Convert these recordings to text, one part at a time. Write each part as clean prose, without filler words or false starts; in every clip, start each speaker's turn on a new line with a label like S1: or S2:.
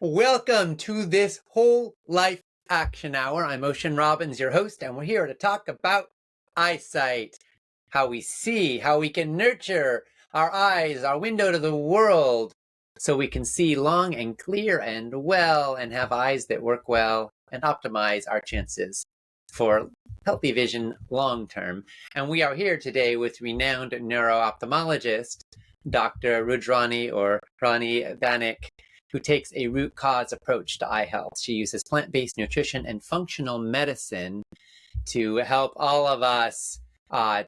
S1: Welcome to this whole life action hour. I'm Ocean Robbins, your host, and we're here to talk about eyesight, how we see, how we can nurture our eyes, our window to the world, so we can see long and clear and well and have eyes that work well and optimize our chances for healthy vision long term. And we are here today with renowned neuro-ophthalmologist, Dr. Rani Banik, who takes a root cause approach to eye health. She uses plant-based nutrition and functional medicine to help all of us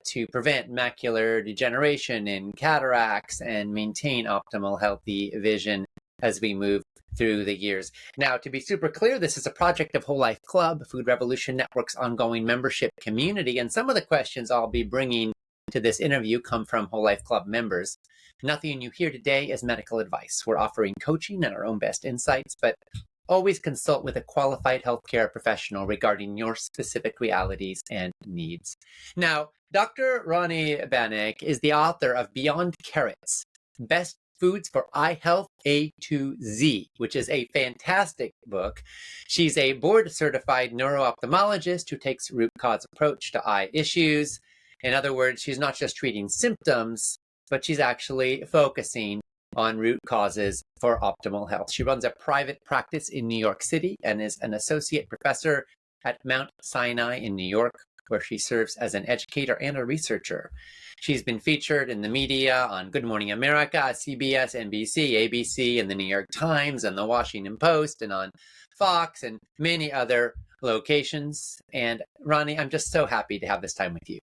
S1: to prevent macular degeneration and cataracts and maintain optimal healthy vision as we move through the years. Now, to be super clear, this is a project of Whole Life Club, Food Revolution Network's ongoing membership community, and some of the questions I'll be bringing to this interview come from Whole Life Club members. Nothing you hear today is medical advice. We're offering coaching and our own best insights, but always consult with a qualified healthcare professional regarding your specific realities and needs. Now, Dr. Rani Banik is the author of Beyond Carrots, Best Foods for Eye Health A to Z, which is a fantastic book. She's a board-certified neuro-ophthalmologist who takes a root cause approach to eye issues. In other words, she's not just treating symptoms, but she's actually focusing on root causes for optimal health. She runs a private practice in New York City and is an associate professor at Mount Sinai in New York, where she serves as an educator and a researcher. She's been featured in the media on Good Morning America, CBS, NBC, ABC, and the New York Times, and the Washington Post, and on Fox, and many other locations. And Rani, I'm just so happy to have this time with you.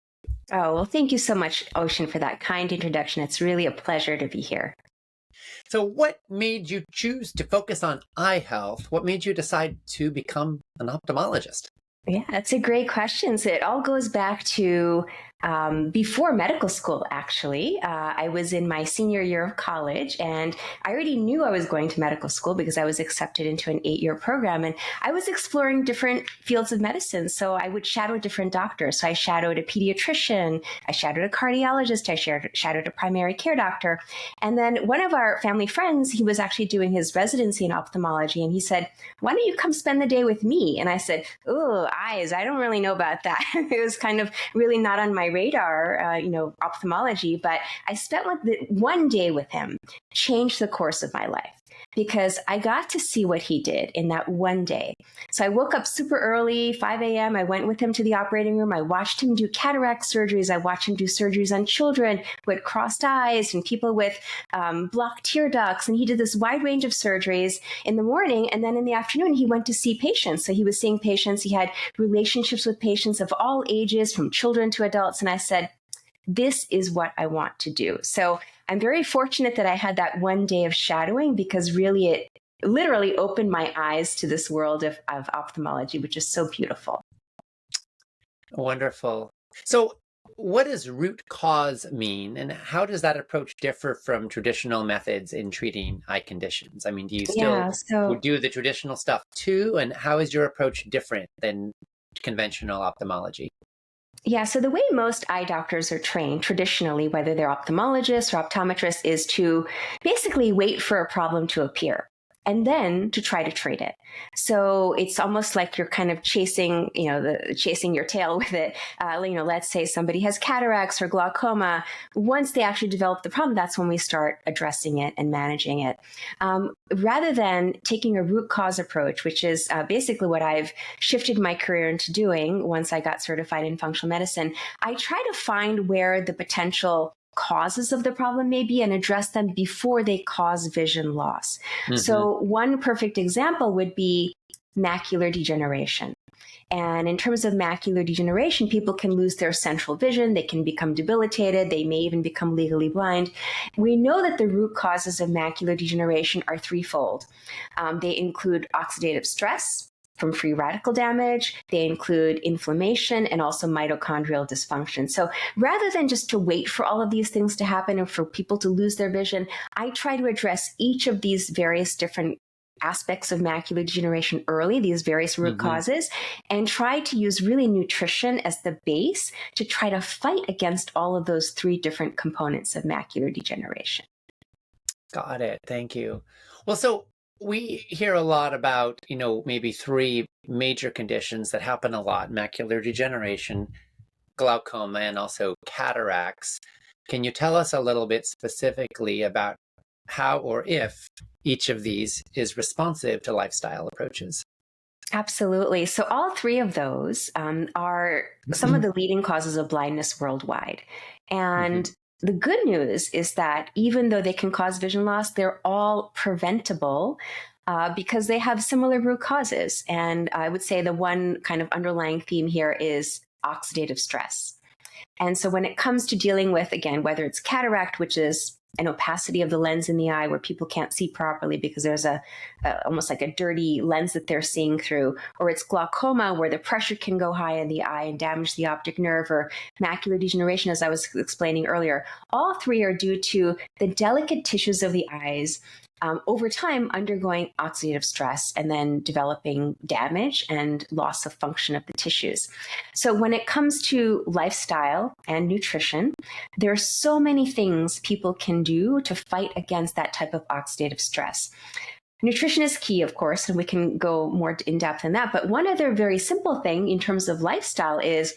S2: Oh, well, thank you so much, Ocean, for that kind introduction. It's really a pleasure to be here.
S1: So what made you choose to focus on eye health? What made you decide to become an ophthalmologist?
S2: Yeah, that's a great question. So it all goes back to before medical school, actually. I was in my senior year of college, and I already knew I was going to medical school because I was accepted into an 8-year program. And I was exploring different fields of medicine. So I would shadow different doctors. So I shadowed a pediatrician, I shadowed a cardiologist, I shadowed a primary care doctor. And then one of our family friends, he was actually doing his residency in ophthalmology. And he said, "Why don't you come spend the day with me?" And I said, "Oh, eyes, I don't really know about that." It was kind of really not on my radar, ophthalmology, but I spent one day with him, changed the course of my life because I got to see what he did in that one day. So I woke up super early, 5 a.m. I went with him to the operating room. I watched him do cataract surgeries. I watched him do surgeries on children with crossed eyes and people with blocked tear ducts. And he did this wide range of surgeries in the morning. And then in the afternoon, he went to see patients. So he was seeing patients. He had relationships with patients of all ages, from children to adults. And I said, this is what I want to do. So I'm very fortunate that I had that one day of shadowing, because really it literally opened my eyes to this world of ophthalmology, which is so beautiful.
S1: Wonderful. So what does root cause mean, and how does that approach differ from traditional methods in treating eye conditions? I mean, do you still do the traditional stuff too? And how is your approach different than conventional ophthalmology?
S2: Yeah, so the way most eye doctors are trained traditionally, whether they're ophthalmologists or optometrists, is to basically wait for a problem to appear and then to try to treat it. So it's almost like you're kind of chasing your tail with it. Let's say somebody has cataracts or glaucoma. Once they actually develop the problem, that's when we start addressing it and managing it. Rather than taking a root cause approach, which is basically what I've shifted my career into doing once I got certified in functional medicine, I try to find where the potential causes of the problem may be and address them before they cause vision loss. Mm-hmm. So one perfect example would be macular degeneration. And in terms of macular degeneration, people can lose their central vision, they can become debilitated, they may even become legally blind. We know that the root causes of macular degeneration are threefold. They include oxidative stress from free radical damage, they include inflammation, and also mitochondrial dysfunction. So rather than just to wait for all of these things to happen and for people to lose their vision, I try to address each of these various different aspects of macular degeneration early, these various root causes, and try to use really nutrition as the base to try to fight against all of those three different components of macular degeneration.
S1: Got it. Thank you. Well, so we hear a lot about, maybe three major conditions that happen a lot: macular degeneration, glaucoma, and also cataracts. Can you tell us a little bit specifically about how or if each of these is responsive to lifestyle approaches?
S2: Absolutely. So, all three of those are some of the leading causes of blindness worldwide.
S1: Mhm.
S2: And the good news is that even though they can cause vision loss, they're all preventable because they have similar root causes. And I would say the one kind of underlying theme here is oxidative stress. And so when it comes to dealing with, again, whether it's cataract, which is an opacity of the lens in the eye where people can't see properly because there's a almost like a dirty lens that they're seeing through, or it's glaucoma where the pressure can go high in the eye and damage the optic nerve, or macular degeneration, as I was explaining earlier. All three are due to the delicate tissues of the eyes over time undergoing oxidative stress and then developing damage and loss of function of the tissues. So when it comes to lifestyle and nutrition, there are so many things people can do to fight against that type of oxidative stress. Nutrition is key, of course, and we can go more in depth in that. But one other very simple thing in terms of lifestyle is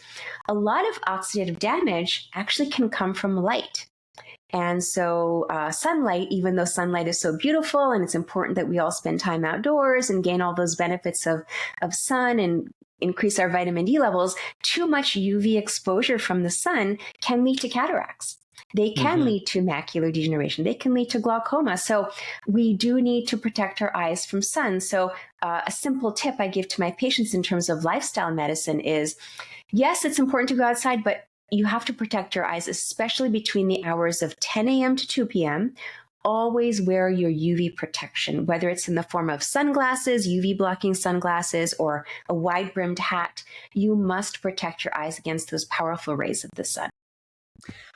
S2: a lot of oxidative damage actually can come from light. And so sunlight, even though sunlight is so beautiful and it's important that we all spend time outdoors and gain all those benefits of sun and increase our vitamin D levels, too much UV exposure from the sun can lead to cataracts. They can
S1: Mhm.
S2: lead to macular degeneration. They can lead to glaucoma. So we do need to protect our eyes from sun. So a simple tip I give to my patients in terms of lifestyle medicine is, yes, it's important to go outside, but you have to protect your eyes, especially between the hours of 10 a.m. to 2 p.m. Always wear your UV protection, whether it's in the form of sunglasses, UV blocking sunglasses, or a wide brimmed hat. You must protect your eyes against those powerful rays of the sun.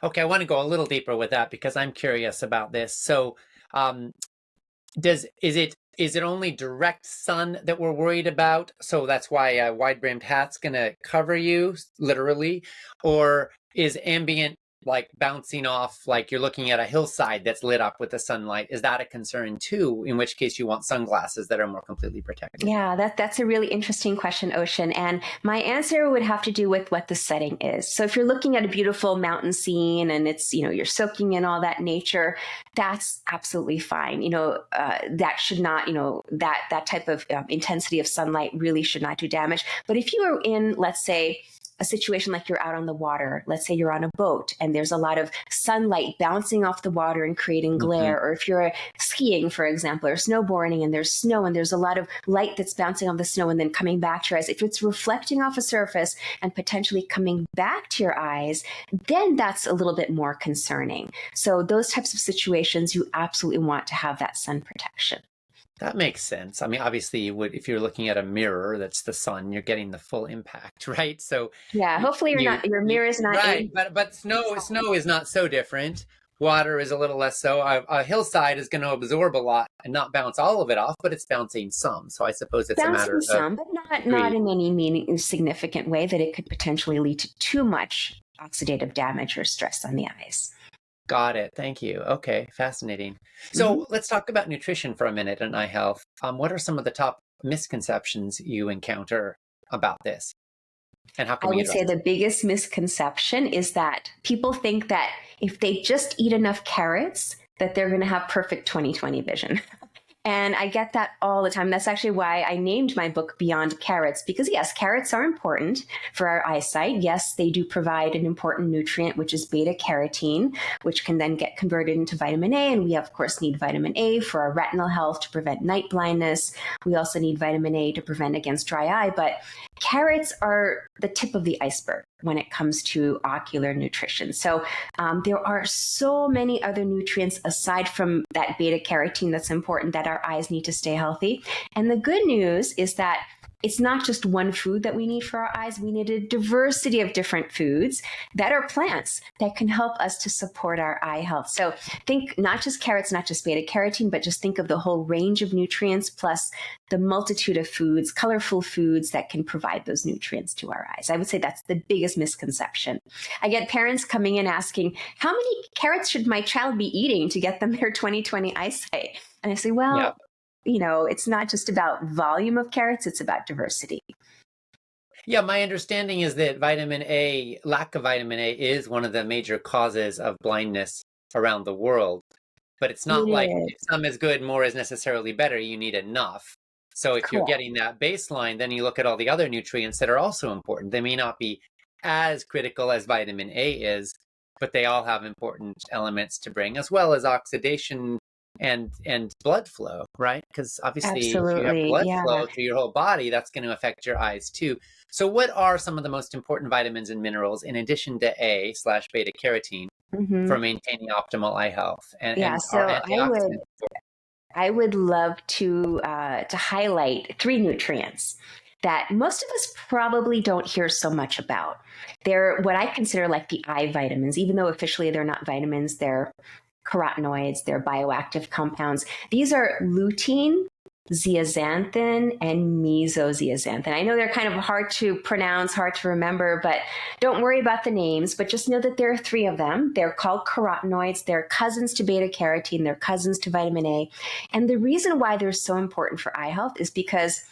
S1: Okay, I want to go a little deeper with that because I'm curious about this. So, um, Does is it only direct sun that we're worried about? So that's why a wide brimmed hat's gonna cover you literally, or is ambient like bouncing off, like you're looking at a hillside that's lit up with the sunlight? Is that a concern too? In which case you want sunglasses that are more completely protective.
S2: Yeah, that's a really interesting question, Ocean. And my answer would have to do with what the setting is. So if you're looking at a beautiful mountain scene and it's, you're soaking in all that nature, that's absolutely fine. That should not, that type of intensity of sunlight really should not do damage. But if you are in, let's say, a situation like you're out on the water, let's say you're on a boat and there's a lot of sunlight bouncing off the water and creating
S1: Hmm.
S2: glare, or if you're skiing, for example, or snowboarding and there's snow and there's a lot of light that's bouncing off the snow and then coming back to your eyes, if it's reflecting off a surface and potentially coming back to your eyes, then that's a little bit more concerning. So those types of situations, you absolutely want to have that sun protection.
S1: That makes sense. I mean, obviously, you would if you're looking at a mirror that's the sun, you're getting the full impact, right? So,
S2: Yeah, hopefully your
S1: you
S2: mirror is not
S1: right,
S2: aimed.
S1: but snow is not so different. Water is a little less so. A hillside is going to absorb a lot and not bounce all of it off, but it's bouncing some. So I suppose it's a
S2: Bouncing
S1: matter of
S2: some, but not
S1: degree.
S2: in any significant way that it could potentially lead to too much oxidative damage or stress on the eyes.
S1: Got it. Thank you. Okay, fascinating.
S2: Mhm.
S1: So let's talk about nutrition for a minute and eye health. What are some of the top misconceptions you encounter about this, and how can
S2: I
S1: we
S2: would
S1: address
S2: say
S1: them?
S2: the biggest misconception is that people think that if they just eat enough carrots, that they're going to have perfect 20/20 vision. And I get that all the time. That's actually why I named my book Beyond Carrots, because yes, carrots are important for our eyesight. Yes, they do provide an important nutrient, which is beta carotene, which can then get converted into vitamin A. And we, of course, need vitamin A for our retinal health to prevent night blindness. We also need vitamin A to prevent against dry eye. But carrots are the tip of the iceberg when it comes to ocular nutrition. So there are so many other nutrients aside from that beta carotene that's important that our eyes need to stay healthy. And the good news is that it's not just one food that we need for our eyes. We need a diversity of different foods that are plants that can help us to support our eye health. So think not just carrots, not just beta carotene, but just think of the whole range of nutrients plus the multitude of foods, colorful foods that can provide those nutrients to our eyes. I would say that's the biggest misconception. I get parents coming in asking, how many carrots should my child be eating to get them their 20/20 eyesight? And I say,
S1: Yeah.
S2: well, it's not just about volume of carrots, it's about diversity.
S1: Yeah, my understanding is that lack of vitamin A is one of the major causes of blindness around the world. But it's not
S2: It
S1: like
S2: is
S1: if some is good, more is necessarily better. You need enough. So if you're
S2: correct.
S1: getting that baseline, then you look at all the other nutrients that are also important. They may not be as critical as vitamin A is, but they all have important elements to bring, as well as oxidation and blood flow, right? Because obviously, if you have
S2: Absolutely.
S1: blood
S2: Yeah.
S1: flow through your whole body, that's going to affect your eyes too. So, what are some of the most important vitamins and minerals in addition to A/beta carotene
S2: Hmm.
S1: for maintaining optimal eye health?
S2: Yeah.
S1: And are
S2: So
S1: antioxidants?
S2: I would love to highlight three nutrients that most of us probably don't hear so much about. They're what I consider like the eye vitamins, even though officially they're not vitamins, they're carotenoids, they're bioactive compounds. These are lutein, zeaxanthin, and mesozeaxanthin. I know they're kind of hard to pronounce, hard to remember, but don't worry about the names, but just know that there are three of them. They're called carotenoids. They're cousins to beta carotene. They're cousins to vitamin A. And the reason why they're so important for eye health is because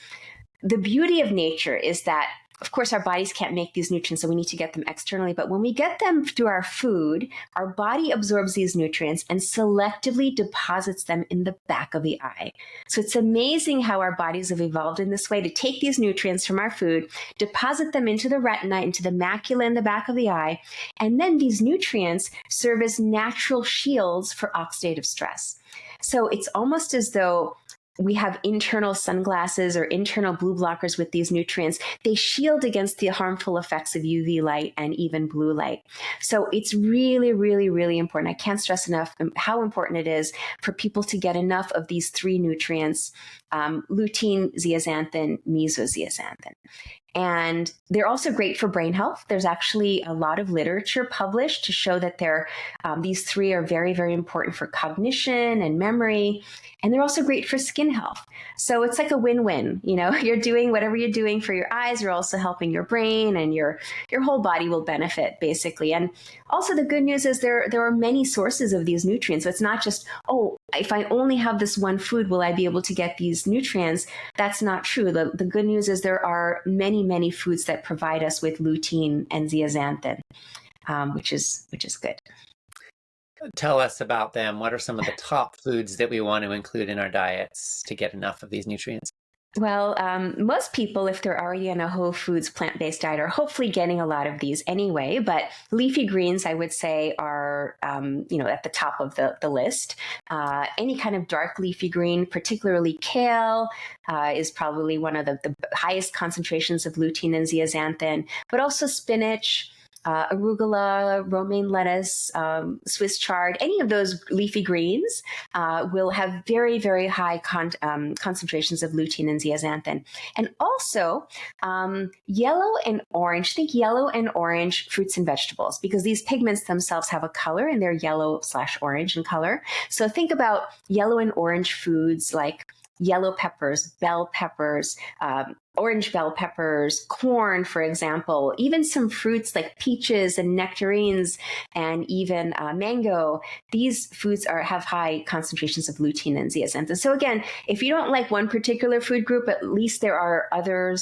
S2: the beauty of nature is that, of course, our bodies can't make these nutrients, so we need to get them externally. But when we get them through our food, our body absorbs these nutrients and selectively deposits them in the back of the eye. So it's amazing how our bodies have evolved in this way to take these nutrients from our food, deposit them into the retina, into the macula in the back of the eye, and then these nutrients serve as natural shields for oxidative stress. So it's almost as though we have internal sunglasses or internal blue blockers with these nutrients. They shield against the harmful effects of UV light and even blue light. So it's really, really, really important. I can't stress enough how important it is for people to get enough of these three nutrients, lutein, zeaxanthin, mesozeaxanthin. And they're also great for brain health. There's actually a lot of literature published to show that these three are very, very important for cognition and memory. And they're also great for skin health. So it's like a win-win. You're doing whatever you're doing for your eyes, you're also helping your brain, and your whole body will benefit, basically. And also the good news is there are many sources of these nutrients. So it's not just, oh, if I only have this one food, will I be able to get these nutrients? That's not true. The good news is there are many, many foods that provide us with lutein and zeaxanthin, which is good.
S1: Tell us about them. What are some of the top foods that we want to include in our diets to get enough of these nutrients?
S2: Well, most people, if they're already on a whole foods plant-based diet, are hopefully getting a lot of these anyway. But leafy greens, I would say, are at the top of the list. Any kind of dark leafy green, particularly kale, is probably one of the highest concentrations of lutein and zeaxanthin. But also spinach, arugula, romaine lettuce, Swiss chard, any of those leafy greens will have very, very high concentrations of lutein and zeaxanthin. And also yellow and orange, think yellow and orange fruits and vegetables, because these pigments themselves have a color and they're yellow/orange in color. So think about yellow and orange foods like yellow peppers, bell peppers, orange bell peppers, corn, for example, even some fruits like peaches and nectarines and even mango. These foods have high concentrations of lutein and zeaxanthin. So again, if you don't like one particular food group, at least there are other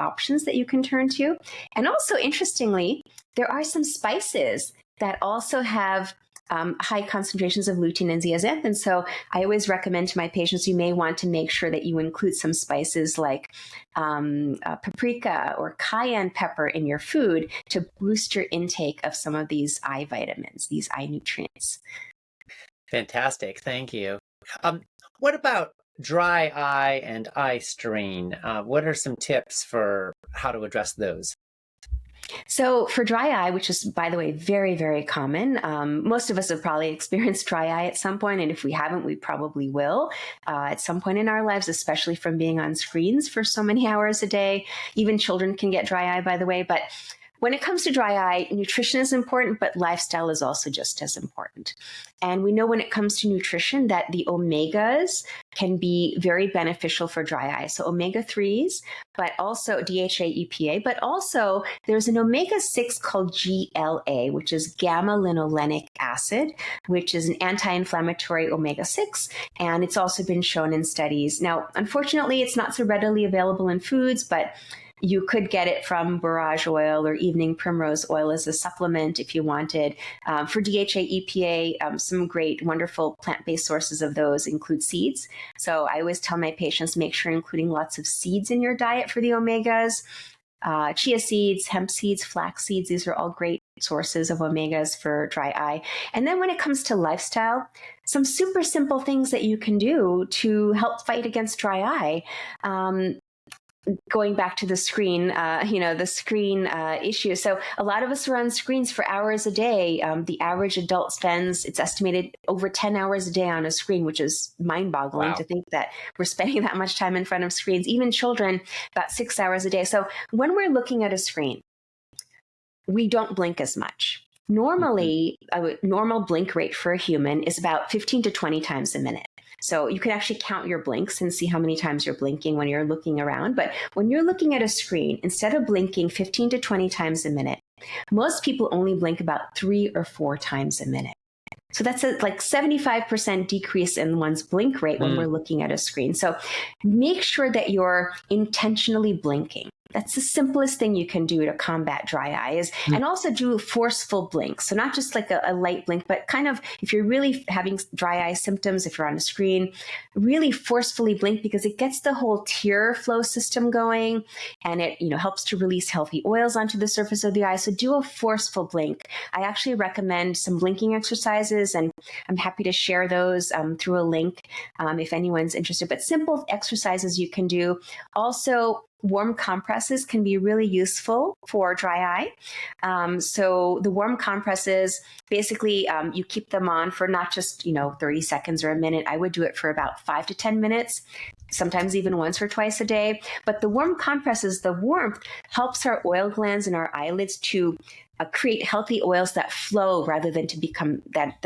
S2: options that you can turn to. And also, interestingly, there are some spices that also have high concentrations of lutein and zeaxanthin. So I always recommend to my patients, you may want to make sure that you include some spices like paprika or cayenne pepper in your food to boost your intake of some of these eye vitamins, these eye nutrients.
S1: Fantastic. Thank you. What about dry eye and eye strain? What are some tips for how to address those?
S2: So for dry eye, which is, by the way, very, very common, most of us have probably experienced dry eye at some point. And if we haven't, we probably will at some point in our lives, especially from being on screens for so many hours a day. Even children can get dry eye, by the way. But when it comes to dry eye, nutrition is important, but lifestyle is also just as important. And we know when it comes to nutrition that the omegas can be very beneficial for dry eye. So omega-3s, but also DHA, EPA, but also there's an omega-6 called GLA, which is gamma-linolenic acid, which is an anti-inflammatory omega-6. And it's also been shown in studies. Now, unfortunately, it's not so readily available in foods, but you could get it from borage oil or evening primrose oil as a supplement if you wanted. For DHA, EPA, some great, wonderful plant-based sources of those include seeds. So I always tell my patients, make sure including lots of seeds in your diet for the omegas. Chia seeds, hemp seeds, flax seeds, these are all great sources of omegas for dry eye. And then when it comes to lifestyle, some super simple things that you can do to help fight against dry eye. Going back to the screen, the screen issue. So a lot of us are on screens for hours a day. The average adult spends, it's estimated, over 10 hours a day on a screen, which is mind-boggling. Wow. To think that we're spending that much time in front of screens. Even children, about 6 hours a day. So when we're looking at a screen, we don't blink as much. Normally, a normal blink rate for a human is about 15 to 20 times a minute. So you can actually count your blinks and see how many times you're blinking when you're looking around. But when you're looking at a screen, instead of blinking 15 to 20 times a minute, most people only blink about 3 or 4 times a minute. So that's a 75% decrease in one's blink rate when we're looking at a screen. So make sure that you're intentionally blinking. That's the simplest thing you can do to combat dry eye and also do forceful blinks. So not just like a light blink, but kind of if you're really having dry eye symptoms, if you're on a screen, really forcefully blink because it gets the whole tear flow system going and it helps to release healthy oils onto the surface of the eye. So do a forceful blink. I actually recommend some blinking exercises and I'm happy to share those through a link if anyone's interested. But simple exercises you can do. Also, warm compresses can be really useful for dry eye. So the warm compresses, basically, you keep them on for not just 30 seconds or a minute. I would do it for about 5 to 10 minutes, sometimes even once or twice a day. But the warm compresses, the warmth helps our oil glands and our eyelids to create healthy oils that flow rather than to become that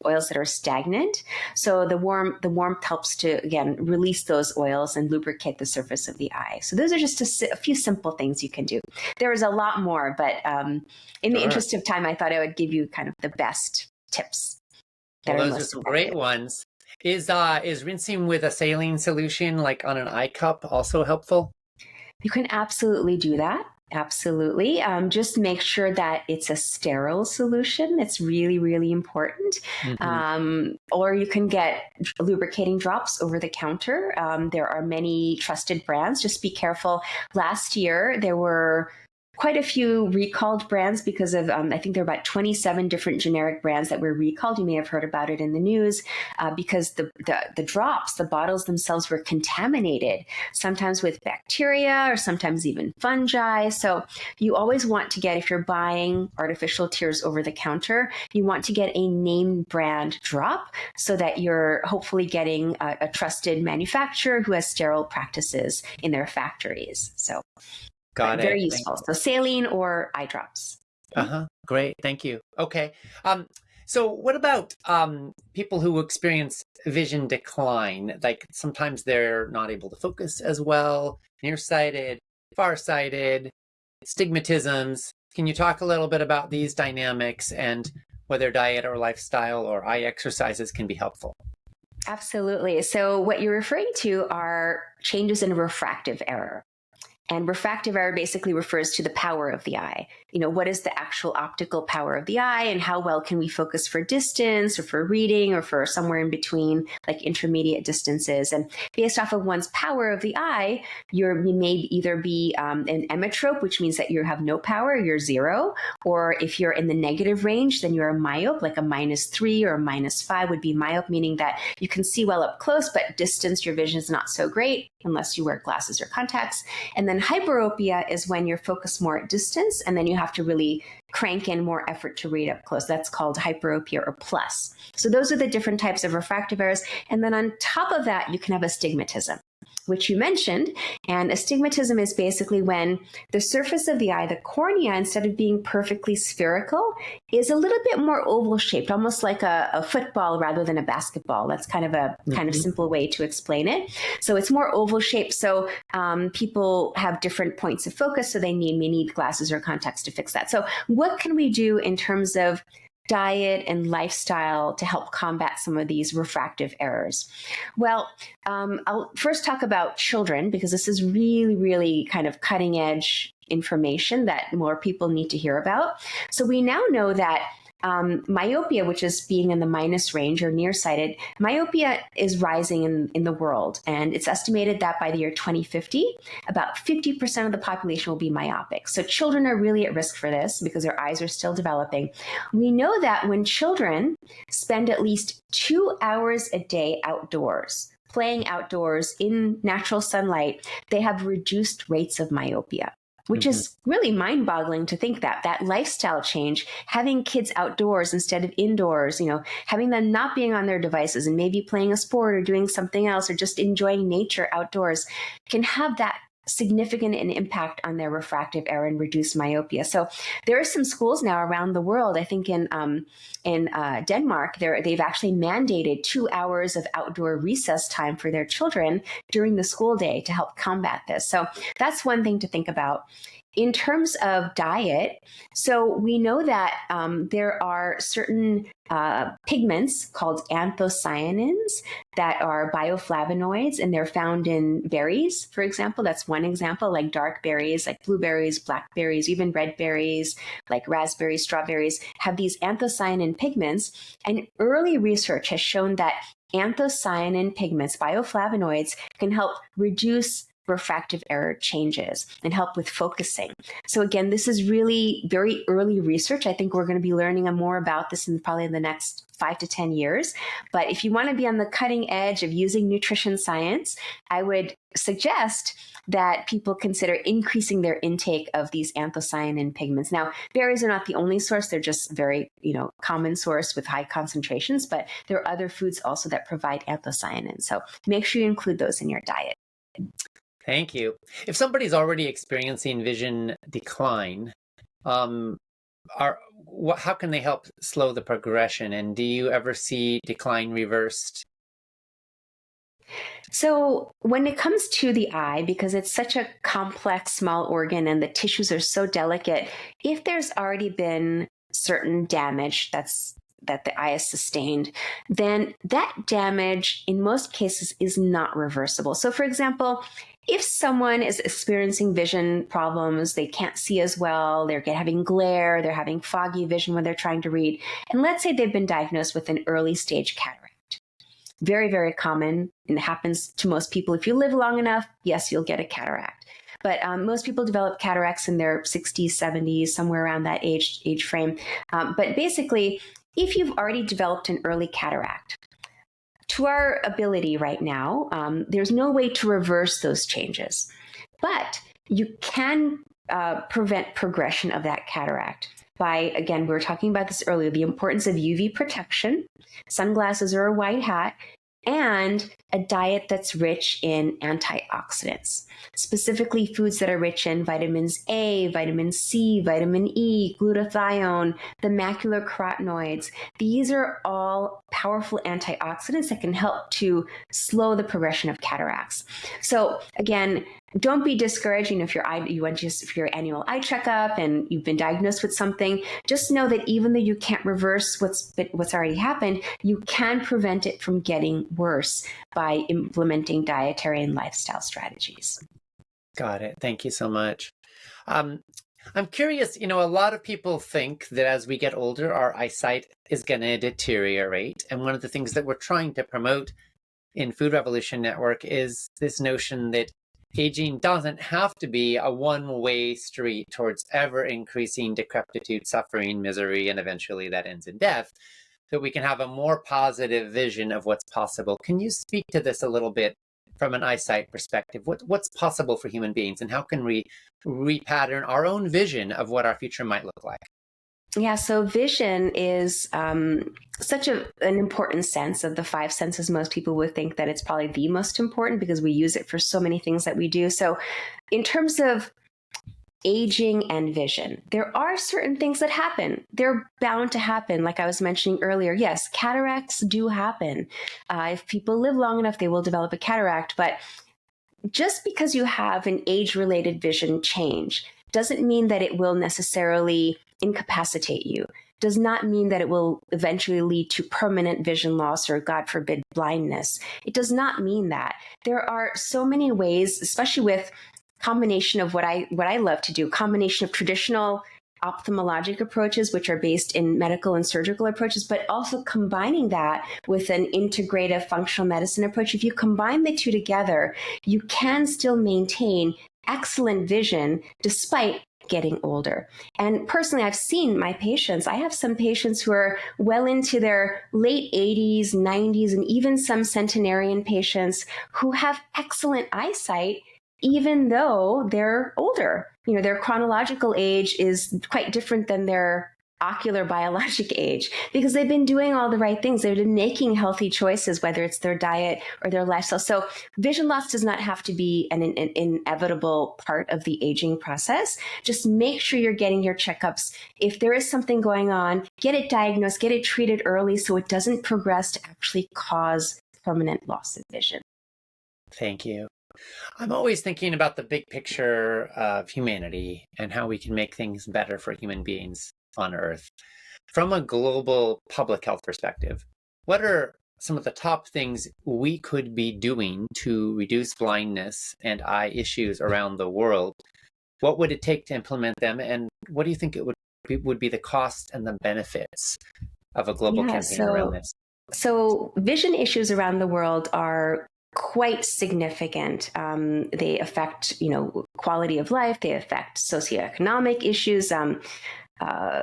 S2: oils that are stagnant. So the warmth helps to, again, release those oils and lubricate the surface of the eye. So those are just a few simple things you can do. There is a lot more, but in the interest of time, I thought I would give you kind of the best tips.
S1: Well, those are some great ones. Is rinsing with a saline solution, like on an eye cup, also helpful?
S2: You can absolutely do that. Absolutely. Just make sure that it's a sterile solution. It's really, really important. Or you can get lubricating drops over the counter. There are many trusted brands. Just be careful. Last year, there were quite a few recalled brands because of, I think there are about 27 different generic brands that were recalled. You may have heard about it in the news because the drops, the bottles themselves were contaminated, sometimes with bacteria or sometimes even fungi. So you always want to get, if you're buying artificial tears over the counter, you want to get a name brand drop so that you're hopefully getting a trusted manufacturer who has sterile practices in their factories. So
S1: got it.
S2: Very useful. So saline or eye drops.
S1: Great. Thank you. Okay. So what about people who experience vision decline? Like sometimes they're not able to focus as well, nearsighted, farsighted, stigmatisms. Can you talk a little bit about these dynamics and whether diet or lifestyle or eye exercises can be helpful?
S2: Absolutely. So what you're referring to are changes in refractive error. And refractive error basically refers to the power of the eye. What is the actual optical power of the eye and how well can we focus for distance or for reading or for somewhere in between, like intermediate distances. And based off of one's power of the eye, you may either be an emmetrope, which means that you have no power, you're 0. Or if you're in the negative range, then you're a myope, like a -3 or a -5 would be myope, meaning that you can see well up close, but distance, your vision is not so great unless you wear glasses or contacts. And then hyperopia is when you're focused more at distance, and then you have to really crank in more effort to read up close. That's called hyperopia or plus. So those are the different types of refractive errors. And then on top of that, you can have astigmatism. which you mentioned. And astigmatism is basically when the surface of the eye, the cornea, instead of being perfectly spherical, is a little bit more oval shaped, almost like a football rather than a basketball. That's kind of a kind of simple way to explain it. So it's more oval shaped. So people have different points of focus, so they may need glasses or contacts to fix that. So what can we do in terms of diet and lifestyle to help combat some of these refractive errors? Well, I'll first talk about children, because this is really, really kind of cutting edge information that more people need to hear about. So we now know that myopia, which is being in the minus range or nearsighted, myopia is rising in the world. And it's estimated that by the year 2050, about 50% of the population will be myopic. So children are really at risk for this because their eyes are still developing. We know that when children spend at least 2 hours a day outdoors, playing outdoors in natural sunlight, they have reduced rates of myopia, which is really mind-boggling to think that lifestyle change, having kids outdoors instead of indoors, having them not being on their devices and maybe playing a sport or doing something else or just enjoying nature outdoors, can have that significant an impact on their refractive error and reduce myopia. So there are some schools now around the world. I think in Denmark, they've actually mandated 2 hours of outdoor recess time for their children during the school day to help combat this. So that's one thing to think about. In terms of diet, so we know that there are certain pigments called anthocyanins that are bioflavonoids, and they're found in berries, for example. That's one example, like dark berries, like blueberries, blackberries, even red berries, like raspberries, strawberries, have these anthocyanin pigments. And early research has shown that anthocyanin pigments, bioflavonoids, can help reduce refractive error changes and help with focusing. So again, this is really very early research. I think we're going to be learning more about this in probably the next 5 to 10 years. But if you want to be on the cutting edge of using nutrition science, I would suggest that people consider increasing their intake of these anthocyanin pigments. Now, berries are not the only source. They're just very, common source with high concentrations, but there are other foods also that provide anthocyanin. So make sure you include those in your diet.
S1: Thank you. If somebody's already experiencing vision decline, how can they help slow the progression? And do you ever see decline reversed?
S2: So when it comes to the eye, because it's such a complex small organ and the tissues are so delicate, if there's already been certain damage that the eye has sustained, then that damage in most cases is not reversible. So for example, if someone is experiencing vision problems, they can't see as well, they're having glare, they're having foggy vision when they're trying to read, and let's say they've been diagnosed with an early stage cataract. Very, very common, and it happens to most people. If you live long enough, yes, you'll get a cataract. But most people develop cataracts in their 60s, 70s, somewhere around that age frame. But basically, if you've already developed an early cataract, to our ability right now, there's no way to reverse those changes. But you can prevent progression of that cataract by, again, we were talking about this earlier, the importance of UV protection, sunglasses or a white hat, and a diet that's rich in antioxidants, specifically foods that are rich in vitamins A, vitamin C, vitamin E, glutathione, the macular carotenoids. These are all powerful antioxidants that can help to slow the progression of cataracts. So again, don't be discouraged. If your annual eye checkup and you've been diagnosed with something, just know that even though you can't reverse what's already happened, you can prevent it from getting worse by implementing dietary and lifestyle strategies.
S1: Got it. Thank you so much. I'm curious, a lot of people think that as we get older, our eyesight is going to deteriorate. And one of the things that we're trying to promote in Food Revolution Network is this notion that aging doesn't have to be a one-way street towards ever-increasing decrepitude, suffering, misery, and eventually that ends in death, that we can have a more positive vision of what's possible. Can you speak to this a little bit from an eyesight perspective? What's possible for human beings, and how can we repattern our own vision of what our future might look like?
S2: Yeah, so vision is such an important sense of the five senses. Most people would think that it's probably the most important because we use it for so many things that we do. So, in terms of aging and vision, there are certain things that happen. They're bound to happen. Like I was mentioning earlier, yes, cataracts do happen. If people live long enough, they will develop a cataract. But just because you have an age-related vision change doesn't mean that it will necessarily incapacitate you. Does not mean that it will eventually lead to permanent vision loss or, God forbid, blindness. It does not mean that. There are so many ways, especially with combination of what I love to do, combination of traditional ophthalmologic approaches, which are based in medical and surgical approaches, but also combining that with an integrative functional medicine approach. If you combine the two together, you can still maintain excellent vision despite getting older. And personally, I've seen my patients. I have some patients who are well into their late 80s, 90s, and even some centenarian patients who have excellent eyesight even though they're older. Their chronological age is quite different than their ocular biologic age because they've been doing all the right things. They've been making healthy choices, whether it's their diet or their lifestyle. So vision loss does not have to be an inevitable part of the aging process. Just make sure you're getting your checkups. If there is something going on, get it diagnosed, get it treated early so it doesn't progress to actually cause permanent loss of vision.
S1: Thank you. I'm always thinking about the big picture of humanity and how we can make things better for human beings on Earth. From a global public health perspective, what are some of the top things we could be doing to reduce blindness and eye issues around the world? What would it take to implement them? And what do you think it would be the cost and the benefits of a global campaign around this?
S2: So vision issues around the world are quite significant. They affect, quality of life. They affect socioeconomic issues,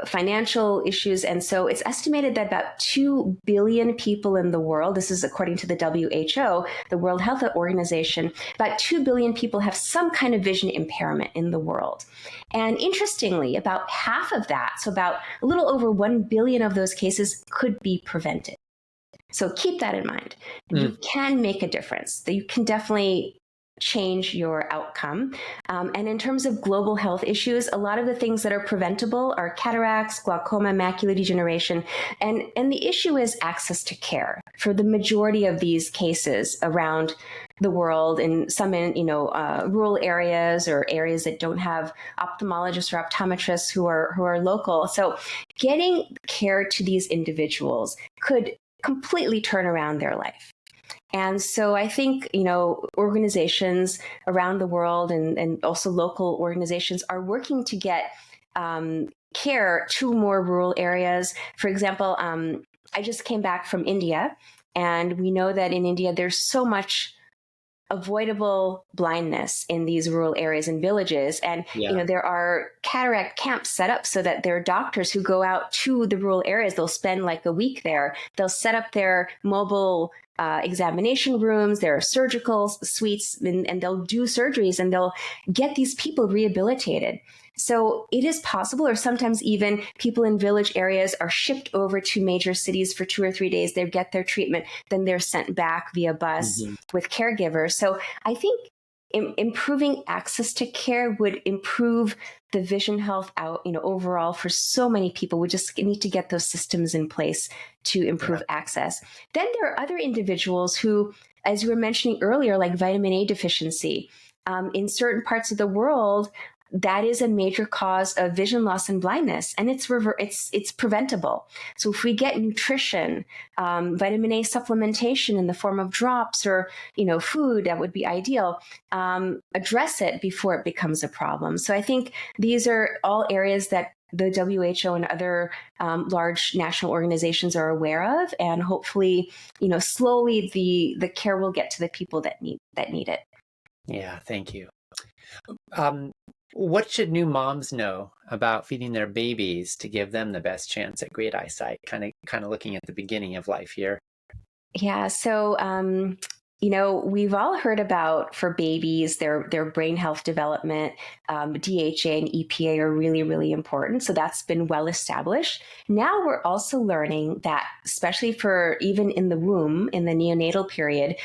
S2: financial issues. And so it's estimated that about 2 billion people in the world, this is according to the WHO, the World Health Organization, about 2 billion people have some kind of vision impairment in the world. And interestingly, about half of that, so about a little over 1 billion of those cases could be prevented. So keep that in mind. You can make a difference. You can definitely change your outcome. And in terms of global health issues, a lot of the things that are preventable are cataracts, glaucoma, macular degeneration. And the issue is access to care for the majority of these cases around the world, and some in rural areas or areas that don't have ophthalmologists or optometrists who are local. So getting care to these individuals could completely turn around their life. And so I think, organizations around the world and also local organizations are working to get care to more rural areas. For example, I just came back from India, and we know that in India, there's so much avoidable blindness in these rural areas and villages. And, there are cataract camps set up so that there are doctors who go out to the rural areas. They'll spend like a week there. They'll set up their mobile examination rooms, there are surgical suites, and they'll do surgeries and they'll get these people rehabilitated. So it is possible, or sometimes even people in village areas are shipped over to major cities for 2 or 3 days. They get their treatment, then they're sent back via bus with caregivers. So I think improving access to care would improve the vision health overall for so many people. We just need to get those systems in place to improve access. Then there are other individuals who, as you were mentioning earlier, like vitamin A deficiency. In certain parts of the world, that is a major cause of vision loss and blindness, and it's preventable. So if we get nutrition, vitamin A supplementation in the form of drops or food, that would be ideal. Address it before it becomes a problem. So I think these are all areas that the WHO and other large national organizations are aware of, and hopefully, slowly the care will get to the people that need it.
S1: Yeah, thank you. What should new moms know about feeding their babies to give them the best chance at great eyesight? Kind of looking at the beginning of life here.
S2: Yeah. So We've all heard about for babies, their brain health development, DHA and EPA are really, really important. So that's been well established. Now we're also learning that, especially for even in the womb, in the neonatal period,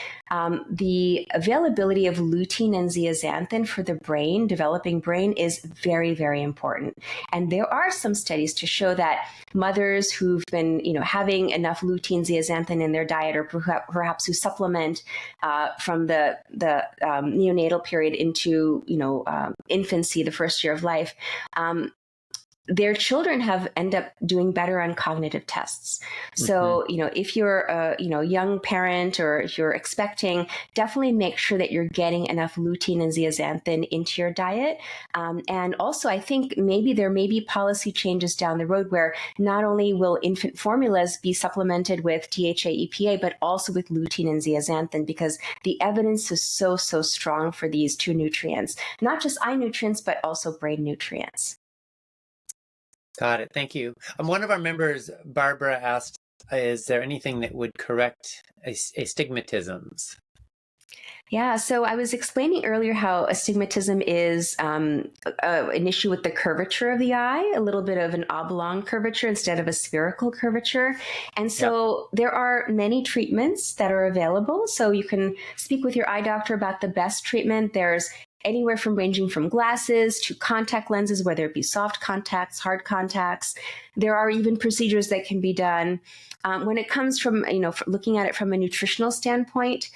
S2: the availability of lutein and zeaxanthin for the brain, developing brain, is very, very important. And there are some studies to show that mothers who've been, having enough lutein, zeaxanthin in their diet, or perhaps who supplement from the neonatal period into infancy, the first year of life, their children have end up doing better on cognitive tests. So, if you're a young parent, or if you're expecting, definitely make sure that you're getting enough lutein and zeaxanthin into your diet. And also, I think there may be policy changes down the road where not only will infant formulas be supplemented with DHA, EPA, but also with lutein and zeaxanthin, because the evidence is so strong for these two nutrients, not just eye nutrients, but also brain nutrients.
S1: Got it. Thank you. One of our members, Barbara, asked, is there anything that would correct astigmatisms?
S2: Yeah, so I was explaining earlier how astigmatism is an issue with the curvature of the eye, a little bit of an oblong curvature instead of a spherical curvature. And so there are many treatments that are available. So you can speak with your eye doctor about the best treatment. There's anywhere from ranging from glasses to contact lenses, whether it be soft contacts, hard contacts. There are even procedures that can be done. When it comes from, looking at it from a nutritional standpoint,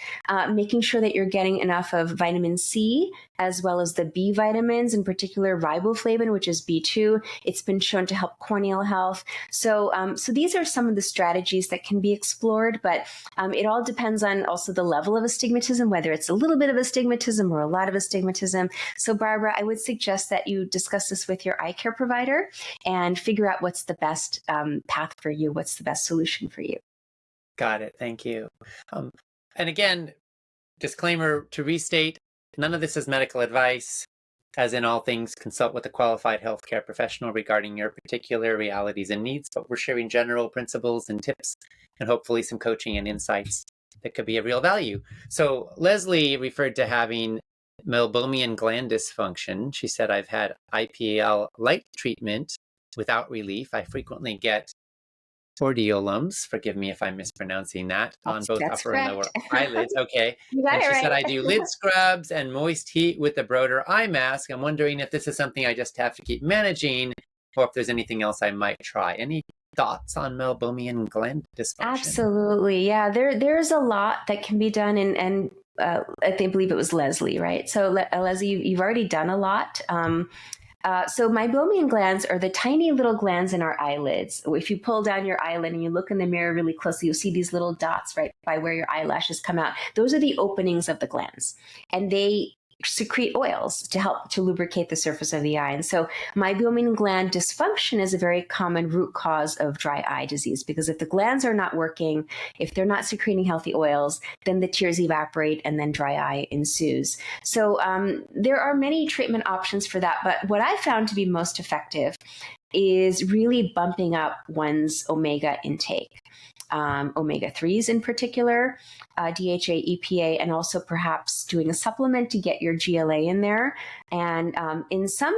S2: making sure that you're getting enough of vitamin C, as well as the B vitamins, in particular riboflavin, which is B2. It's been shown to help corneal health. So these are some of the strategies that can be explored, but it all depends on also the level of astigmatism, whether it's a little bit of astigmatism or a lot of astigmatism. So Barbara, I would suggest that you discuss this with your eye care provider and figure out what's the best path for you, what's the best solution for you.
S1: Got it. Thank you. And again, disclaimer to restate, none of this is medical advice. As in all things, consult with a qualified healthcare professional regarding your particular realities and needs, but we're sharing general principles and tips and hopefully some coaching and insights that could be of real value. So Leslie referred to having meibomian gland dysfunction. She said, I've had IPL light treatment without relief. I frequently get hordeolums, forgive me if I'm mispronouncing that, on both upper and lower eyelids. Okay. And she said, I do lid scrubs and moist heat with the Broder eye mask. I'm wondering if this is something I just have to keep managing, or if there's anything else I might try. Any thoughts on meibomian gland dysfunction? Absolutely.
S2: Yeah, there's a lot that can be done, and I believe it was Leslie, right? So Leslie, you've already done a lot. So meibomian glands are the tiny little glands in our eyelids. If you pull down your eyelid and you look in the mirror really closely, you'll see these little dots right by where your eyelashes come out. Those are the openings of the glands, and they secrete oils to help to lubricate the surface of the eye. And so meibomian gland dysfunction is a very common root cause of dry eye disease, because if the glands are not working, if they're not secreting healthy oils, then the tears evaporate and then dry eye ensues. So there are many treatment options for that. But what I found to be most effective is really bumping up one's omega intake. Omega-3s in particular, DHA, EPA, and also perhaps doing a supplement to get your GLA in there. And in some,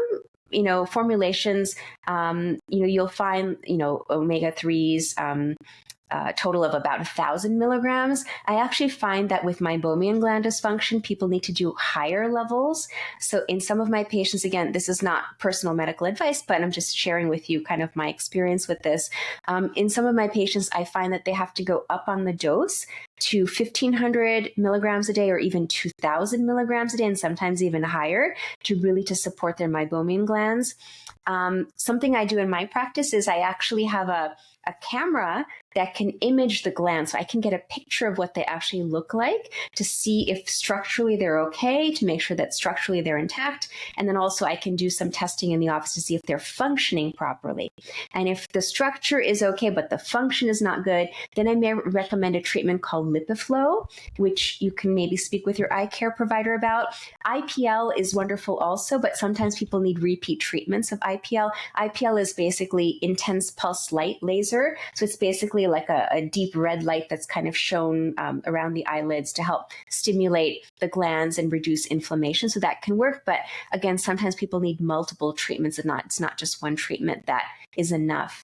S2: formulations, you'll find, omega-3s, total of about 1,000 milligrams. I actually find that with meibomian gland dysfunction, people need to do higher levels. So in some of my patients, again, this is not personal medical advice, but I'm just sharing with you kind of my experience with this. In some of my patients, I find that they have to go up on the dose to 1,500 milligrams a day, or even 2,000 milligrams a day, and sometimes even higher, to support their meibomian glands. Something I do in my practice is I actually have a camera that can image the glands, so I can get a picture of what they actually look like to see if structurally they're okay, to make sure that structurally they're intact. And then also I can do some testing in the office to see if they're functioning properly. And if the structure is okay, but the function is not good, then I may recommend a treatment called called LipiFlow, which you can maybe speak with your eye care provider about. IPL is wonderful also, but sometimes people need repeat treatments of IPL. IPL is basically intense pulse light laser. So it's basically like a deep red light that's kind of shown around the eyelids to help stimulate the glands and reduce inflammation. So that can work. But again, sometimes people need multiple treatments, and it's not just one treatment that is enough.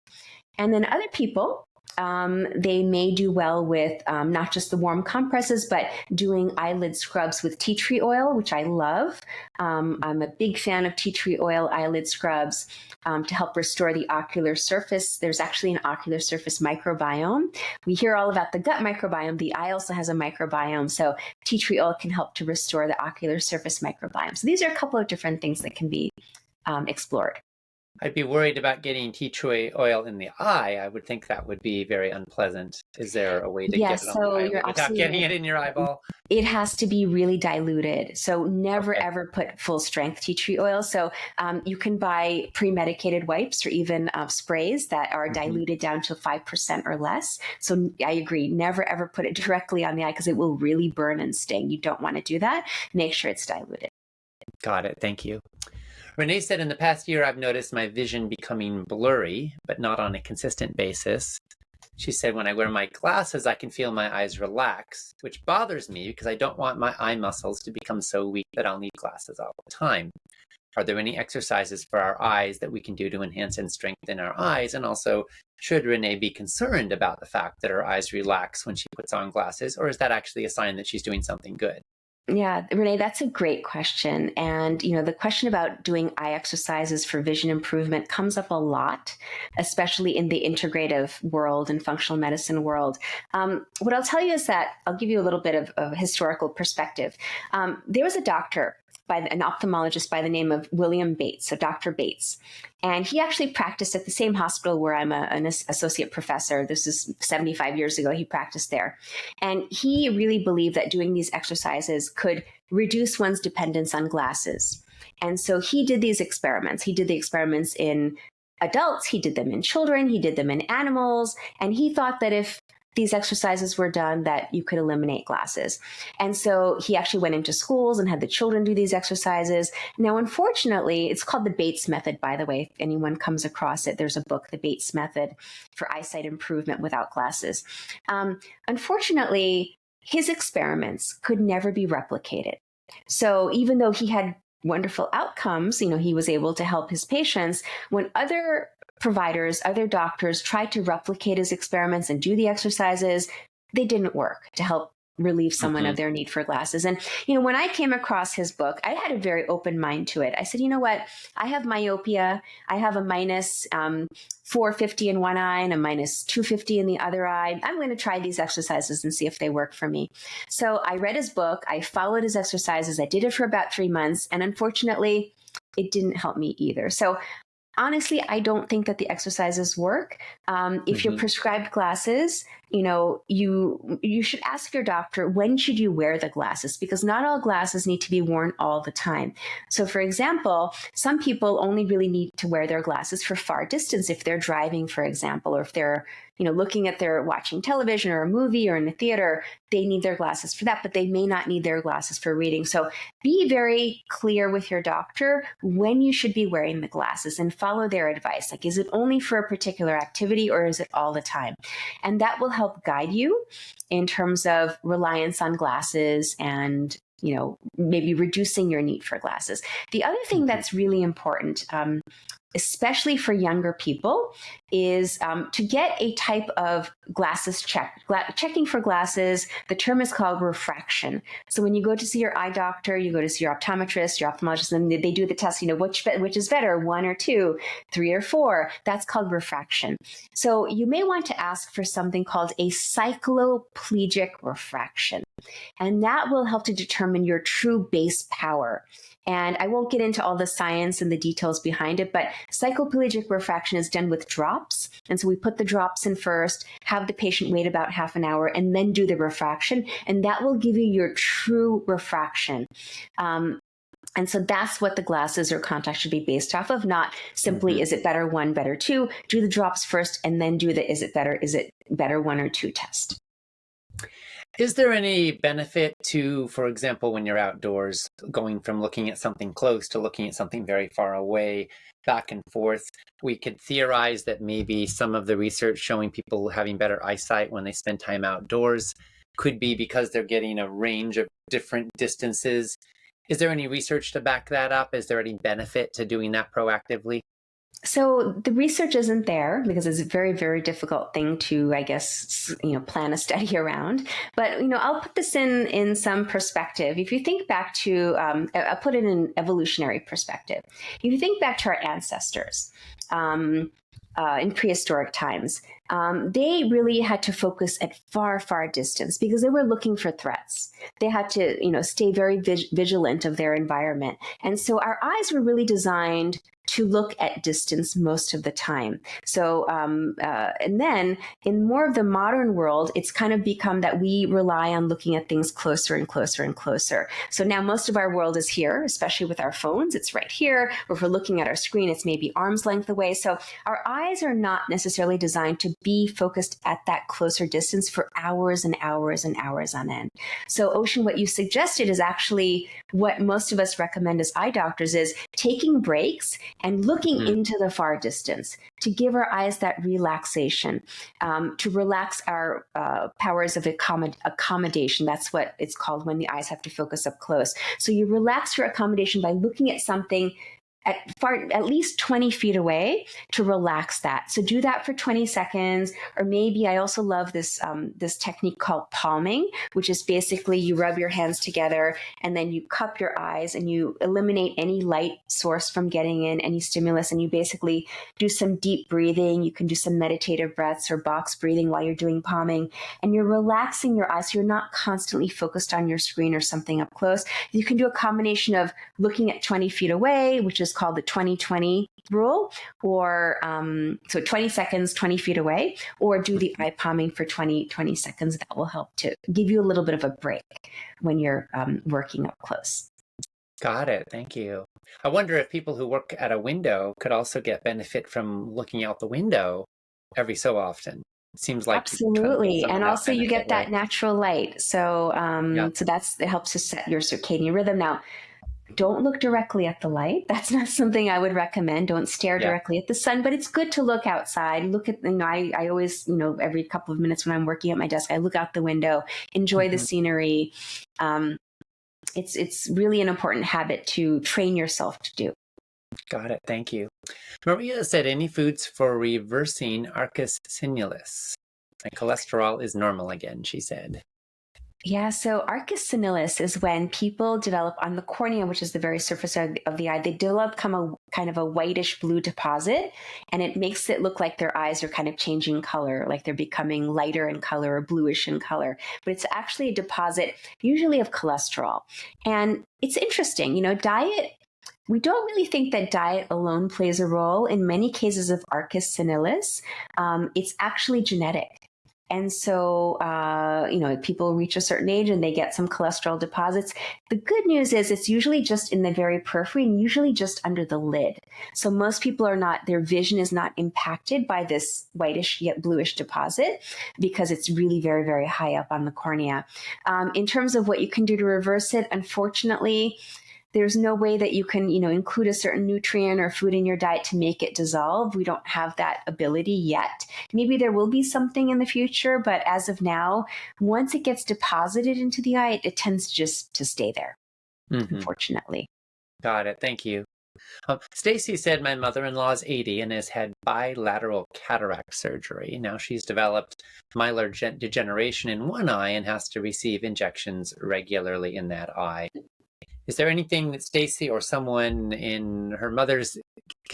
S2: And then other people, they may do well with not just the warm compresses, but doing eyelid scrubs with tea tree oil, which I love. I'm a big fan of tea tree oil eyelid scrubs to help restore the ocular surface. There's actually an ocular surface microbiome. We hear all about the gut microbiome. The eye also has a microbiome. So tea tree oil can help to restore the ocular surface microbiome. So these are a couple of different things that can be explored.
S1: I'd be worried about getting tea tree oil in the eye. I would think that would be very unpleasant. Is there a way to get it on the eyelid without getting it in your eyeball?
S2: It has to be really diluted. So never, ever put full strength tea tree oil. So you can buy pre-medicated wipes or even sprays that are diluted down to 5% or less. So I agree, never, ever put it directly on the eye because it will really burn and sting. You don't want to do that. Make sure it's diluted.
S1: Got it. Thank you. Renee said, in the past year, I've noticed my vision becoming blurry, but not on a consistent basis. She said, when I wear my glasses, I can feel my eyes relax, which bothers me because I don't want my eye muscles to become so weak that I'll need glasses all the time. Are there any exercises for our eyes that we can do to enhance and strengthen our eyes? And also, should Renee be concerned about the fact that her eyes relax when she puts on glasses, or is that actually a sign that she's doing something good?
S2: Yeah, Renee, that's a great question. And, the question about doing eye exercises for vision improvement comes up a lot, especially in the integrative world and functional medicine world. What I'll tell you is that I'll give you a little bit of a historical perspective. There was a doctor, an ophthalmologist by the name of William Bates, so Dr. Bates. And he actually practiced at the same hospital where I'm an associate professor. This is 75 years ago. He practiced there. And he really believed that doing these exercises could reduce one's dependence on glasses. And so he did these experiments. He did the experiments in adults. He did them in children. He did them in animals. And he thought that if these exercises were done, that you could eliminate glasses. And so he actually went into schools and had the children do these exercises. Now, unfortunately, it's called the Bates method, by the way. If anyone comes across it, there's a book, The Bates Method for Eyesight Improvement Without Glasses. Unfortunately, his experiments could never be replicated. So even though he had wonderful outcomes, he was able to help his patients, when other providers, other doctors tried to replicate his experiments and do the exercises, they didn't work to help relieve someone of their need for glasses. And, when I came across his book, I had a very open mind to it. I said, you know what? I have myopia. I have a minus 450 in one eye and a minus 250 in the other eye. I'm going to try these exercises and see if they work for me. So I read his book. I followed his exercises. I did it for about 3 months. And unfortunately, it didn't help me either. So honestly, I don't think that the exercises work. If you're prescribed glasses, you should ask your doctor, when should you wear the glasses? Because not all glasses need to be worn all the time. So for example, some people only really need to wear their glasses for far distance. If they're driving, for example, or if they're watching television or a movie or in a theater, they need their glasses for that, but they may not need their glasses for reading. So be very clear with your doctor when you should be wearing the glasses and follow their advice. Like, is it only for a particular activity or is it all the time? And that will help guide you in terms of reliance on glasses and maybe reducing your need for glasses. The other thing that's really important, especially for younger people, is to get a type of glasses check. Checking for glasses, the term is called refraction. So when you go to see your eye doctor, you go to see your optometrist, your ophthalmologist, and they do the test, which is better, 1 or 2, 3 or 4. That's called refraction. So you may want to ask for something called a cycloplegic refraction. And that will help to determine your true base power. And I won't get into all the science and the details behind it, but cycloplegic refraction is done with drops. And so we put the drops in first, have the patient wait about half an hour, and then do the refraction. And that will give you your true refraction. And so that's what the glasses or contacts should be based off of, not simply, is it better 1, better 2? Do the drops first, and then do the is it better 1 or 2 test.
S1: Is there any benefit to, for example, when you're outdoors, going from looking at something close to looking at something very far away, back and forth? We could theorize that maybe some of the research showing people having better eyesight when they spend time outdoors could be because they're getting a range of different distances. Is there any research to back that up? Is there any benefit to doing that proactively?
S2: So the research isn't there because it's a very, very difficult thing to, I guess, plan a study around. But, I'll put this in some perspective. If you think back to, I'll put it in evolutionary perspective. If you think back to our ancestors, in prehistoric times, they really had to focus at far, far distance because they were looking for threats. They had to, stay very vigilant of their environment. And so our eyes were really designed to look at distance most of the time. So, and then in more of the modern world, it's kind of become that we rely on looking at things closer and closer and closer. So now most of our world is here, especially with our phones. It's right here. Or if we're looking at our screen, it's maybe arm's length away. So our eyes are not necessarily designed to be focused at that closer distance for hours and hours and hours on end. So Ocean, what you suggested is actually what most of us recommend as eye doctors is taking breaks and looking into the far distance to give our eyes that relaxation, to relax our powers of accommodation. That's what it's called when the eyes have to focus up close. So you relax your accommodation by looking at something at least 20 feet away to relax that. So do that for 20 seconds. Or maybe I also love this technique called palming, which is basically you rub your hands together and then you cup your eyes and you eliminate any light source from getting in, any stimulus, and you basically do some deep breathing. You can do some meditative breaths or box breathing while you're doing palming, and you're relaxing your eyes so you're not constantly focused on your screen or something up close. You can do a combination of looking at 20 feet away, which is called the 20-20 rule, or so 20 seconds, 20 feet away, or do the eye palming for 20 seconds. That will help to give you a little bit of a break when you're working up close.
S1: Got it. Thank you. I wonder if people who work at a window could also get benefit from looking out the window every so often. It seems like
S2: absolutely, and also you get that
S1: right?
S2: natural light. So so it helps to set your circadian rhythm. Now, don't look directly at the light. That's not something I would recommend. Don't stare directly at the sun, but it's good to look outside. Look at, I always, every couple of minutes when I'm working at my desk, I look out the window, enjoy the scenery. It's really an important habit to train yourself to do.
S1: Got it. Thank you. Maria said, any foods for reversing arcus senilis? My cholesterol is normal again, she said.
S2: Yeah, so arcus senilis is when people develop on the cornea, which is the very surface of the eye, they develop kind of a whitish blue deposit, and it makes it look like their eyes are kind of changing color, like they're becoming lighter in color or bluish in color. But it's actually a deposit, usually of cholesterol. And it's interesting, diet. We don't really think that diet alone plays a role. In many cases of arcus senilis, it's actually genetic. And so, people reach a certain age and they get some cholesterol deposits. The good news is it's usually just in the very periphery and usually just under the lid. So most people their vision is not impacted by this whitish yet bluish deposit because it's really very, very high up on the cornea. In terms of what you can do to reverse it, unfortunately, there's no way that you can, include a certain nutrient or food in your diet to make it dissolve. We don't have that ability yet. Maybe there will be something in the future, but as of now, once it gets deposited into the eye, it tends just to stay there, unfortunately.
S1: Got it. Thank you. Stacy said, my mother-in-law is 80 and has had bilateral cataract surgery. Now she's developed macular degeneration in one eye and has to receive injections regularly in that eye. Is there anything that Stacy or someone in her mother's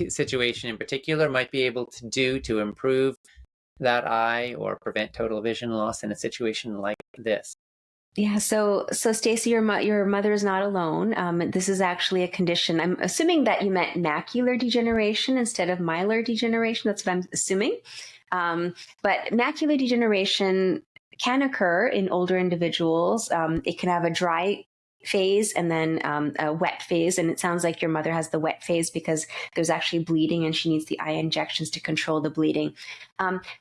S1: situation in particular might be able to do to improve that eye or prevent total vision loss in a situation like this?
S2: Yeah, so Stacy, your mother is not alone. This is actually a condition. I'm assuming that you meant macular degeneration instead of macular degeneration. That's what I'm assuming. But macular degeneration can occur in older individuals. It can have a dry phase and then a wet phase. And it sounds like your mother has the wet phase because there's actually bleeding and she needs the eye injections to control the bleeding.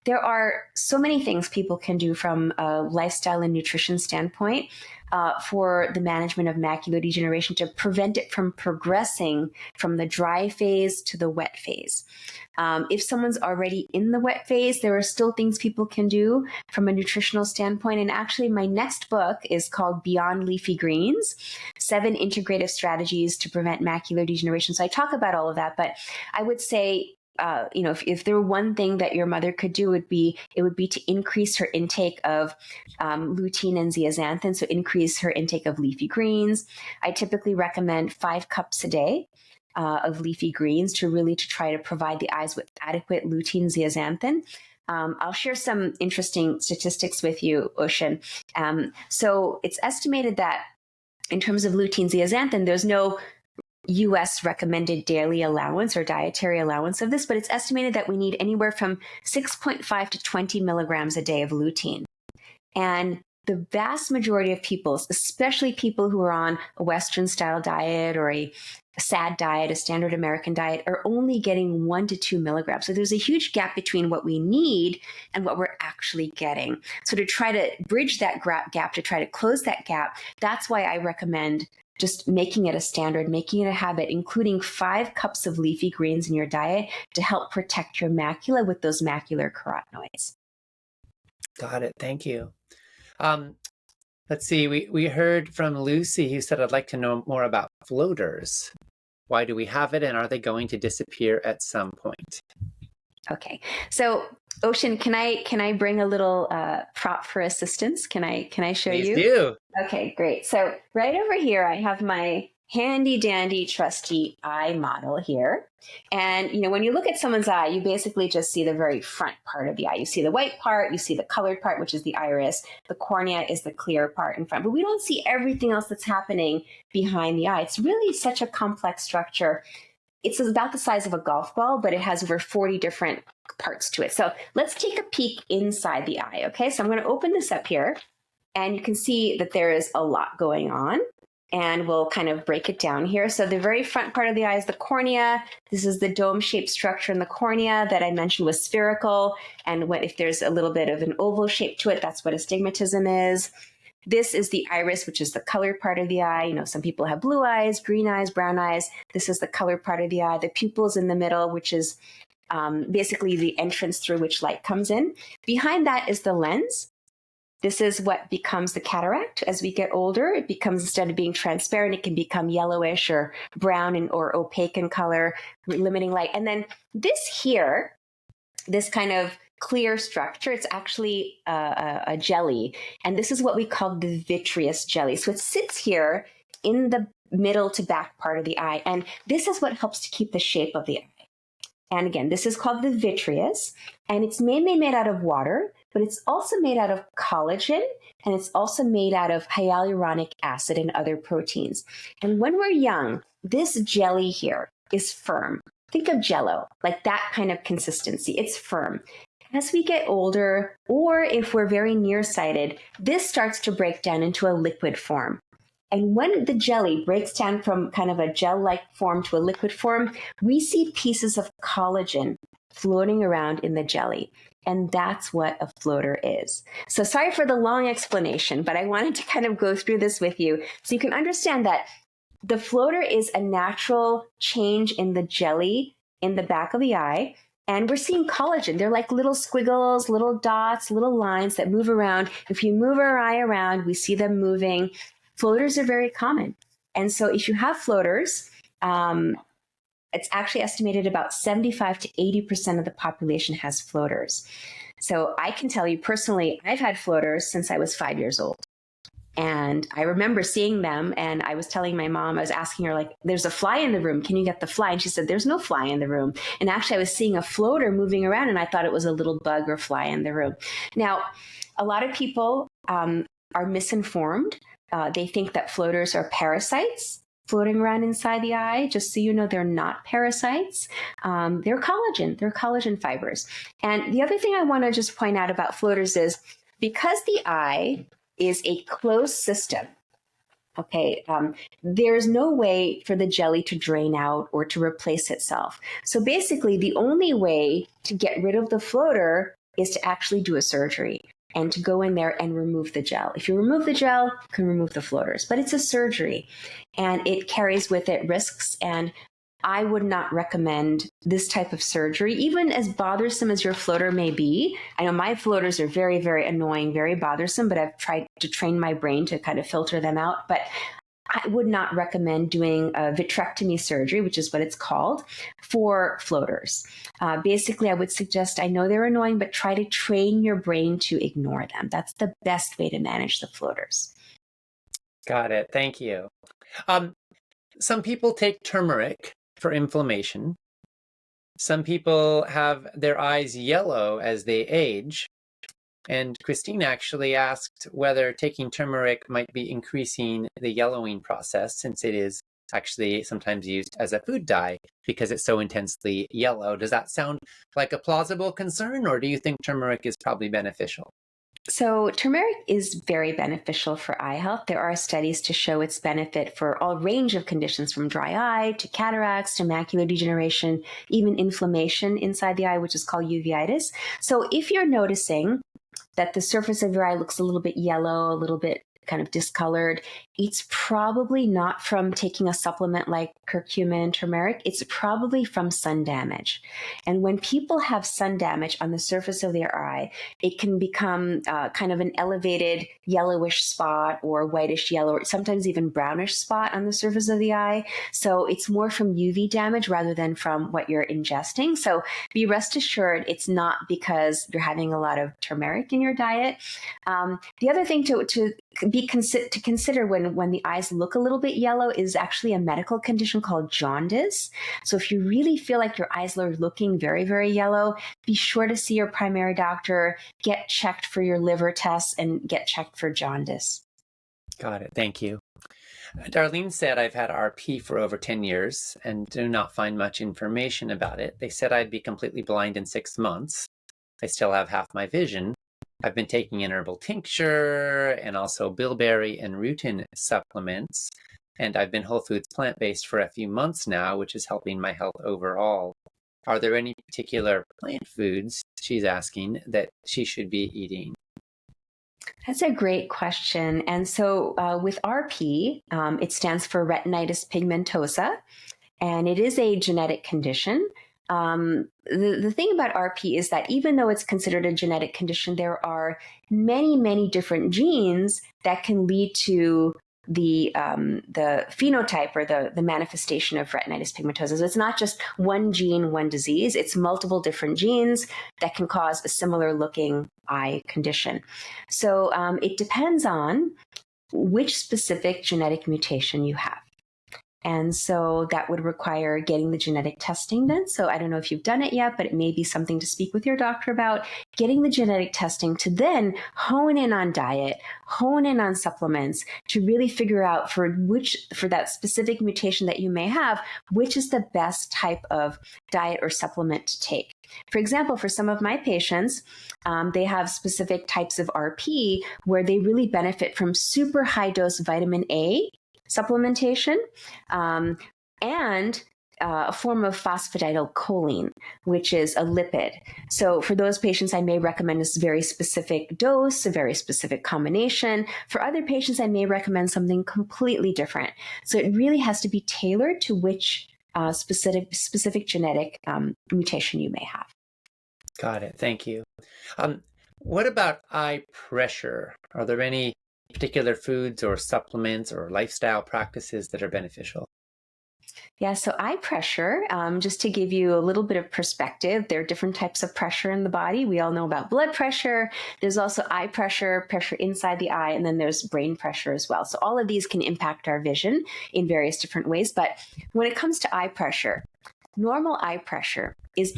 S2: There are so many things people can do from a lifestyle and nutrition standpoint for the management of macular degeneration to prevent it from progressing from the dry phase to the wet phase. If someone's already in the wet phase, there are still things people can do from a nutritional standpoint. And actually, my next book is called Beyond Leafy Greens, 7 Integrative Strategies to Prevent Macular Degeneration. So I talk about all of that, but I would say, if there were one thing that your mother could do, it would be to increase her intake of lutein and zeaxanthin, so increase her intake of leafy greens. I typically recommend 5 cups a day of leafy greens to try to provide the eyes with adequate lutein zeaxanthin. I'll share some interesting statistics with you, Ocean. So it's estimated that in terms of lutein zeaxanthin, there's no U.S. recommended daily allowance or dietary allowance of this, but it's estimated that we need anywhere from 6.5 to 20 milligrams a day of lutein. And the vast majority of people, especially people who are on a Western style diet or a SAD diet, a standard American diet, are only getting 1 to 2 milligrams. So there's a huge gap between what we need and what we're actually getting. So to try to bridge that gap, to try to close that gap, that's why I recommend just making it a standard, making it a habit, including 5 cups of leafy greens in your diet to help protect your macula with those macular carotenoids.
S1: Got it. Thank you. Let's see. We heard from Lucy who said, I'd like to know more about floaters. Why do we have it, and are they going to disappear at some point?
S2: Okay. So Ocean, can I bring a little prop for assistance? Can I show you?
S1: Please do.
S2: Okay, great. So right over here, I have my handy dandy trusty eye model here. And, when you look at someone's eye, you basically just see the very front part of the eye. You see the white part, you see the colored part, which is the iris. The cornea is the clear part in front, but we don't see everything else that's happening behind the eye. It's really such a complex structure. It's about the size of a golf ball, but it has over 40 different parts to it. So let's take a peek inside the eye, okay? So I'm going to open this up here, and you can see that there is a lot going on, and we'll kind of break it down here. So the very front part of the eye is the cornea. This is the dome-shaped structure in the cornea that I mentioned was spherical, and if there's a little bit of an oval shape to it, that's what astigmatism is. This is the iris, which is the colored part of the eye. Some people have blue eyes, green eyes, brown eyes. This is the colored part of the eye. The pupils in the middle, which is basically the entrance through which light comes in. Behind that is the lens. This is what becomes the cataract. As we get older, it becomes, instead of being transparent, it can become yellowish or brown or opaque in color, limiting light. And then this here, this kind of clear structure, it's actually a jelly. And this is what we call the vitreous jelly. So it sits here in the middle to back part of the eye. And this is what helps to keep the shape of the eye. And again, this is called the vitreous. And it's mainly made out of water, but it's also made out of collagen. And it's also made out of hyaluronic acid and other proteins. And when we're young, this jelly here is firm. Think of Jell-O, like that kind of consistency. It's firm. As we get older, or if we're very nearsighted, this starts to break down into a liquid form. And when the jelly breaks down from kind of a gel-like form to a liquid form, we see pieces of collagen floating around in the jelly. And that's what a floater is. So sorry for the long explanation, but I wanted to kind of go through this with you so you can understand that the floater is a natural change in the jelly in the back of the eye. And we're seeing collagen. They're like little squiggles, little dots, little lines that move around. If you move our eye around, we see them moving. Floaters are very common. And so if you have floaters, it's actually estimated about 75 to 80% of the population has floaters. So I can tell you personally, I've had floaters since I was 5 years old. And I remember seeing them, and I was telling my mom, I was asking her, like, there's a fly in the room. Can you get the fly? And she said, there's no fly in the room. And actually, I was seeing a floater moving around, and I thought it was a little bug or fly in the room. Now, a lot of people are misinformed. They think that floaters are parasites floating around inside the eye. Just so you know, they're not parasites. They're collagen. They're collagen fibers. And the other thing I want to just point out about floaters is because the eye is a closed system, Okay, there's no way for the jelly to drain out or to replace itself. So basically, the only way to get rid of the floater is to actually do a surgery and to go in there and remove the gel. If you remove the gel, you can remove the floaters, but it's a surgery and it carries with it risks. And I would not recommend this type of surgery, even as bothersome as your floater may be. I know my floaters are very, very annoying, very bothersome, but I've tried to train my brain to kind of filter them out. But I would not recommend doing a vitrectomy surgery, which is what it's called, for floaters. Basically, I would suggest, I know they're annoying, but try to train your brain to ignore them. That's the best way to manage the floaters.
S1: Got it. Thank you. Some people take turmeric for inflammation. Some people have their eyes yellow as they age. And Christine actually asked whether taking turmeric might be increasing the yellowing process, since it is actually sometimes used as a food dye because it's so intensely yellow. Does that sound like a plausible concern, or do you think turmeric is probably beneficial?
S2: So turmeric is very beneficial for eye health. There are studies to show its benefit for all range of conditions, from dry eye to cataracts to macular degeneration, even inflammation inside the eye, which is called uveitis. So if you're noticing that the surface of your eye looks a little bit yellow, a little bit kind of discolored, it's probably not from taking a supplement like curcumin and turmeric. It's probably from sun damage. And when people have sun damage on the surface of their eye, it can become kind of an elevated yellowish spot or whitish yellow, or sometimes even brownish spot on the surface of the eye. So it's more from UV damage rather than from what you're ingesting. So be rest assured it's not because you're having a lot of turmeric in your diet. The other thing to consider when the eyes look a little bit yellow is actually a medical condition called jaundice. So if you really feel like your eyes are looking very, very yellow, be sure to see your primary doctor, get checked for your liver tests, and get checked for jaundice.
S1: Got it. Thank you. Darlene said, I've had RP for over 10 years and do not find much information about it. They said I'd be completely blind in 6 months. I still have half my vision. I've been taking an herbal tincture and also bilberry and rutin supplements. And I've been whole foods plant-based for a few months now, which is helping my health overall. Are there any particular plant foods, she's asking, that she should be eating?
S2: That's a great question. And so with RP, it stands for retinitis pigmentosa, and it is a genetic condition. The thing about RP is that even though it's considered a genetic condition, there are many, many different genes that can lead to the phenotype or the manifestation of retinitis pigmentosa. So it's not just one gene, one disease. It's multiple different genes that can cause a similar looking eye condition. So it depends on which specific genetic mutation you have. And so that would require getting the genetic testing done. So I don't know if you've done it yet, but it may be something to speak with your doctor about, getting the genetic testing to then hone in on diet, hone in on supplements to really figure out for that specific mutation that you may have, which is the best type of diet or supplement to take. For example, for some of my patients, they have specific types of RP where they really benefit from super high dose vitamin A supplementation, and a form of phosphatidylcholine, which is a lipid. So for those patients, I may recommend a very specific dose, a very specific combination. For other patients, I may recommend something completely different. So it really has to be tailored to which specific genetic mutation you may have.
S1: Got it. Thank you. What about eye pressure? Are there any particular foods or supplements or lifestyle practices that are beneficial?
S2: Yeah, so eye pressure, just to give you a little bit of perspective, there are different types of pressure in the body. We all know about blood pressure. There's also eye pressure, pressure inside the eye, and then there's brain pressure as well. So all of these can impact our vision in various different ways. But when it comes to eye pressure, normal eye pressure is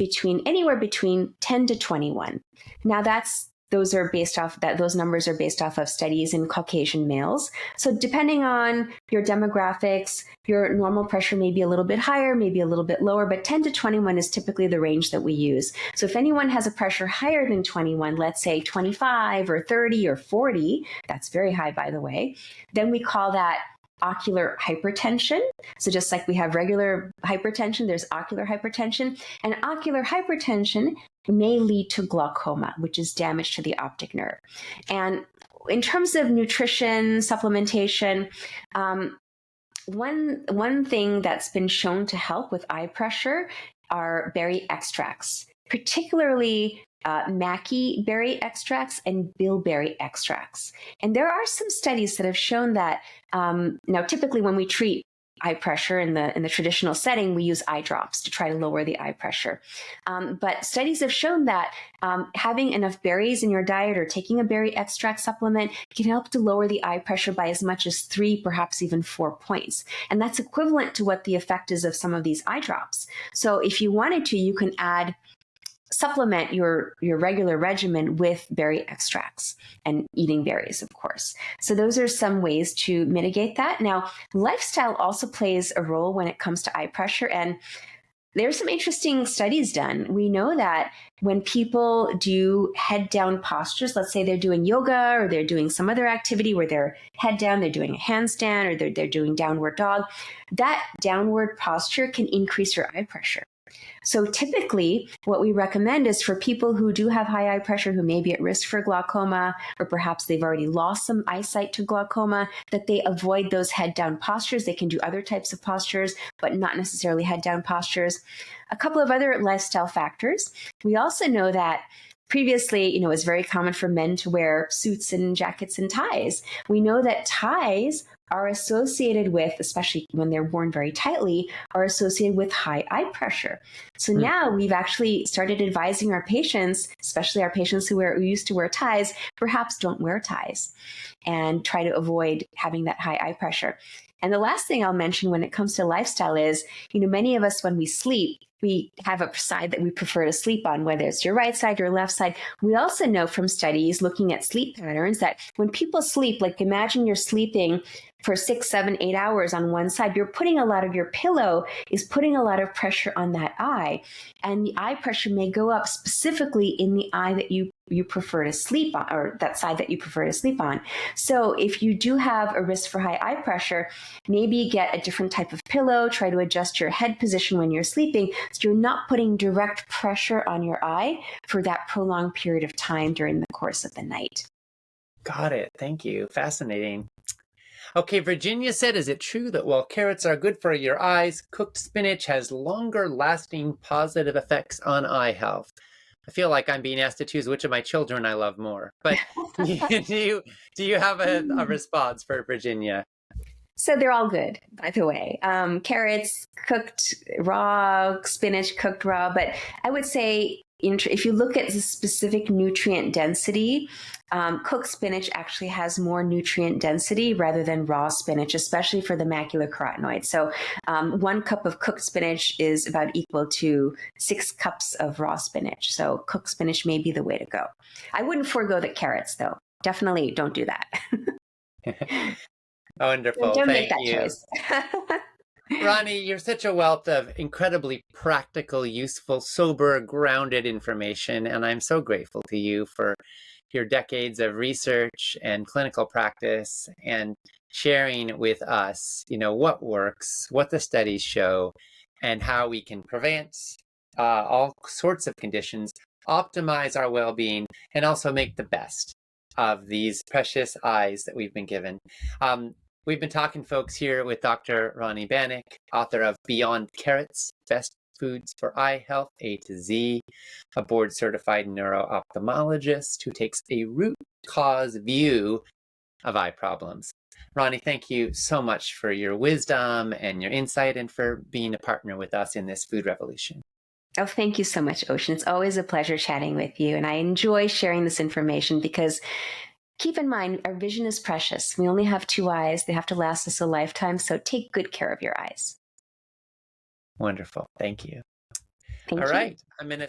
S2: anywhere between 10 to 21. Now those numbers are based off of studies in Caucasian males. So depending on your demographics, your normal pressure may be a little bit higher, maybe a little bit lower, but 10 to 21 is typically the range that we use. So if anyone has a pressure higher than 21, let's say 25 or 30 or 40, that's very high, by the way, then we call that ocular hypertension. So just like we have regular hypertension, there's ocular hypertension. And ocular hypertension may lead to glaucoma, which is damage to the optic nerve. And in terms of nutrition, supplementation, one thing that's been shown to help with eye pressure are berry extracts, particularly maca berry extracts and bilberry extracts. And there are some studies that have shown that now typically when we treat eye pressure in the traditional setting, we use eye drops to try to lower the eye pressure. But studies have shown that having enough berries in your diet or taking a berry extract supplement can help to lower the eye pressure by as much as 3, perhaps even 4 points. And that's equivalent to what the effect is of some of these eye drops. So if you wanted to, you can supplement your regular regimen with berry extracts and eating berries, of course. So those are some ways to mitigate that. Now, lifestyle also plays a role when it comes to eye pressure, and there's some interesting studies done. We know that when people do head down postures, let's say they're doing yoga or they're doing some other activity where they're head down, they're doing a handstand or they're doing downward dog, that downward posture can increase your eye pressure. So typically, what we recommend is for people who do have high eye pressure, who may be at risk for glaucoma, or perhaps they've already lost some eyesight to glaucoma, that they avoid those head down postures. They can do other types of postures, but not necessarily head down postures. A couple of other lifestyle factors. We also know that previously, it was very common for men to wear suits and jackets and ties. We know that ties are associated with, especially when they're worn very tightly, are associated with high eye pressure. So now we've actually started advising our patients, especially our patients who used to wear ties, perhaps don't wear ties and try to avoid having that high eye pressure. And the last thing I'll mention when it comes to lifestyle is, many of us, when we sleep, we have a side that we prefer to sleep on, whether it's your right side or left side. We also know from studies looking at sleep patterns that when people sleep, like imagine you're sleeping for 6, 7, 8 hours on one side, you're putting a lot of your pillow is putting a lot of pressure on that eye. And the eye pressure may go up specifically in the eye that you prefer to sleep on, or that side that you prefer to sleep on. So if you do have a risk for high eye pressure, maybe get a different type of pillow, try to adjust your head position when you're sleeping, so you're not putting direct pressure on your eye for that prolonged period of time during the course of the night.
S1: Got it. Thank you. Fascinating. Okay, Virginia said, is it true that while carrots are good for your eyes, cooked spinach has longer lasting positive effects on eye health? I feel like I'm being asked to choose which of my children I love more. But do you have a response for Virginia?
S2: So they're all good, by the way. Carrots cooked raw, spinach cooked raw. But I would say if you look at the specific nutrient density, cooked spinach actually has more nutrient density rather than raw spinach, especially for the macular carotenoids. So 1 cup of cooked spinach is about equal to 6 cups of raw spinach. So cooked spinach may be the way to go. I wouldn't forego the carrots, though. Definitely don't do that.
S1: Wonderful.
S2: Don't
S1: Thank
S2: make that
S1: you.
S2: choice.
S1: Rani, you're such a wealth of incredibly practical, useful, sober, grounded information, and I'm so grateful to you for your decades of research and clinical practice and sharing with us, what works, what the studies show, and how we can prevent all sorts of conditions, optimize our well-being, and also make the best of these precious eyes that we've been given. We've been talking, folks, here with Dr. Rani Banik, author of Beyond Carrots, Best Foods for Eye Health, A to Z, a board-certified neuro-ophthalmologist who takes a root cause view of eye problems. Rani, thank you so much for your wisdom and your insight and for being a partner with us in this food revolution.
S2: Oh, thank you so much, Ocean. It's always a pleasure chatting with you. And I enjoy sharing this information because keep in mind, our vision is precious. We only have 2 eyes. They have to last us a lifetime. So take good care of your eyes.
S1: Wonderful. Thank you.
S2: Thank you.
S1: All right. I'm going to